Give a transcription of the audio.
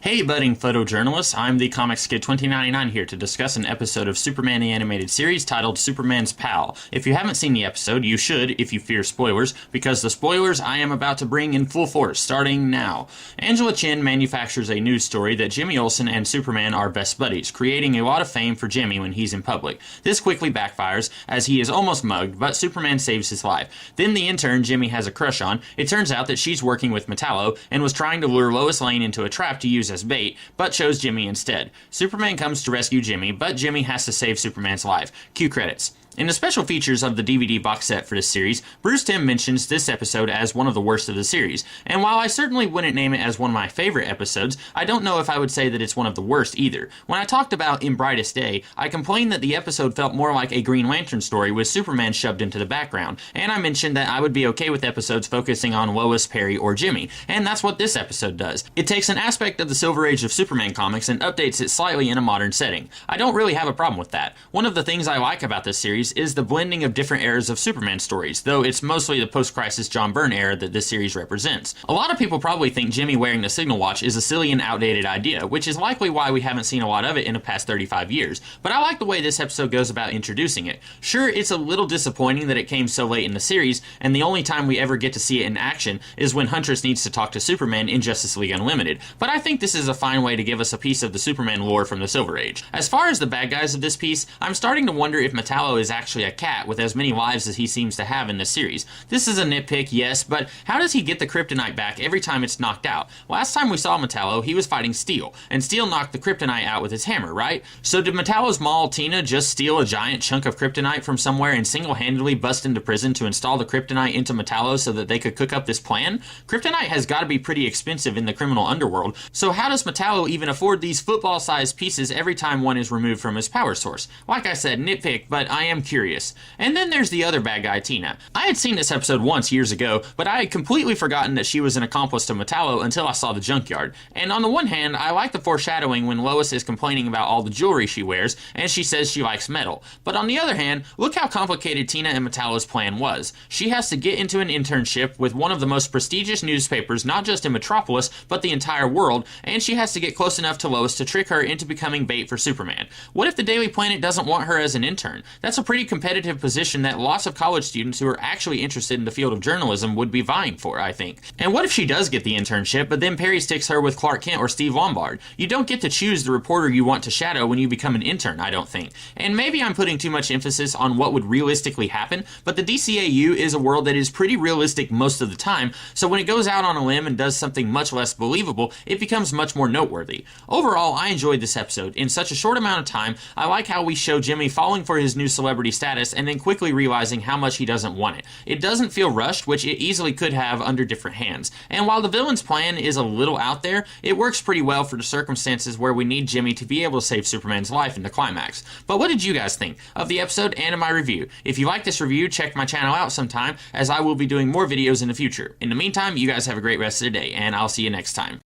Hey budding photojournalists, I'm the Comics Kid 2099 here to discuss an episode of Superman the Animated Series titled Superman's Pal. If you haven't seen the episode, you should if you fear spoilers, because the spoilers I am about to bring in full force, starting now. Angela Chen manufactures a news story that Jimmy Olsen and Superman are best buddies, creating a lot of fame for Jimmy when he's in public. This quickly backfires, as he is almost mugged, but Superman saves his life. Then the intern Jimmy has a crush on, it turns out that she's working with Metallo, and was trying to lure Lois Lane into a trap to use as bait, but chose Jimmy instead. Superman comes to rescue Jimmy, but Jimmy has to save Superman's life. Cue credits. In the special features of the DVD box set for this series, Bruce Timm mentions this episode as one of the worst of the series, and while I certainly wouldn't name it as one of my favorite episodes, I don't know if I would say that it's one of the worst either. When I talked about In Brightest Day, I complained that the episode felt more like a Green Lantern story with Superman shoved into the background, and I mentioned that I would be okay with episodes focusing on Lois, Perry, or Jimmy, and that's what this episode does. It takes an aspect of the Silver Age of Superman comics and updates it slightly in a modern setting. I don't really have a problem with that. One of the things I like about this series is the blending of different eras of Superman stories, though it's mostly the post-crisis John Byrne era that this series represents. A lot of people probably think Jimmy wearing the signal watch is a silly and outdated idea, which is likely why we haven't seen a lot of it in the past 35 years, but I like the way this episode goes about introducing it. Sure, it's a little disappointing that it came so late in the series, and the only time we ever get to see it in action is when Huntress needs to talk to Superman in Justice League Unlimited, but I think this is a fine way to give us a piece of the Superman lore from the Silver Age. As far as the bad guys of this piece, I'm starting to wonder if Metallo is actually a cat with as many lives as he seems to have in this series. This is a nitpick, yes, but how does he get the kryptonite back every time it's knocked out? Last time we saw Metallo, he was fighting Steel, and Steel knocked the kryptonite out with his hammer, right? So did Metallo's Maul Tina just steal a giant chunk of kryptonite from somewhere and single-handedly bust into prison to install the kryptonite into Metallo so that they could cook up this plan? Kryptonite has got to be pretty expensive in the criminal underworld, so how does Metallo even afford these football-sized pieces every time one is removed from his power source? Like I said, nitpick, but I am curious. And then there's the other bad guy, Tina. I had seen this episode once years ago, but I had completely forgotten that she was an accomplice to Metallo until I saw the junkyard. And on the one hand, I like the foreshadowing when Lois is complaining about all the jewelry she wears, and she says she likes metal. But on the other hand, look how complicated Tina and Metallo's plan was. She has to get into an internship with one of the most prestigious newspapers, not just in Metropolis, but the entire world, and she has to get close enough to Lois to trick her into becoming bait for Superman. What if the Daily Planet doesn't want her as an intern? That's a pretty competitive position that lots of college students who are actually interested in the field of journalism would be vying for, I think. And what if she does get the internship, but then Perry sticks her with Clark Kent or Steve Lombard? You don't get to choose the reporter you want to shadow when you become an intern, I don't think. And maybe I'm putting too much emphasis on what would realistically happen, but the DCAU is a world that is pretty realistic most of the time, so when it goes out on a limb and does something much less believable, it becomes much more noteworthy. Overall, I enjoyed this episode. In such a short amount of time, I like how we show Jimmy falling for his new celebrity status and then quickly realizing how much he doesn't want it. It doesn't feel rushed, which it easily could have under different hands. And while the villain's plan is a little out there, it works pretty well for the circumstances where we need Jimmy to be able to save Superman's life in the climax. But what did you guys think of the episode and of my review? If you like this review, check my channel out sometime, as I will be doing more videos in the future. In the meantime, you guys have a great rest of the day, and I'll see you next time.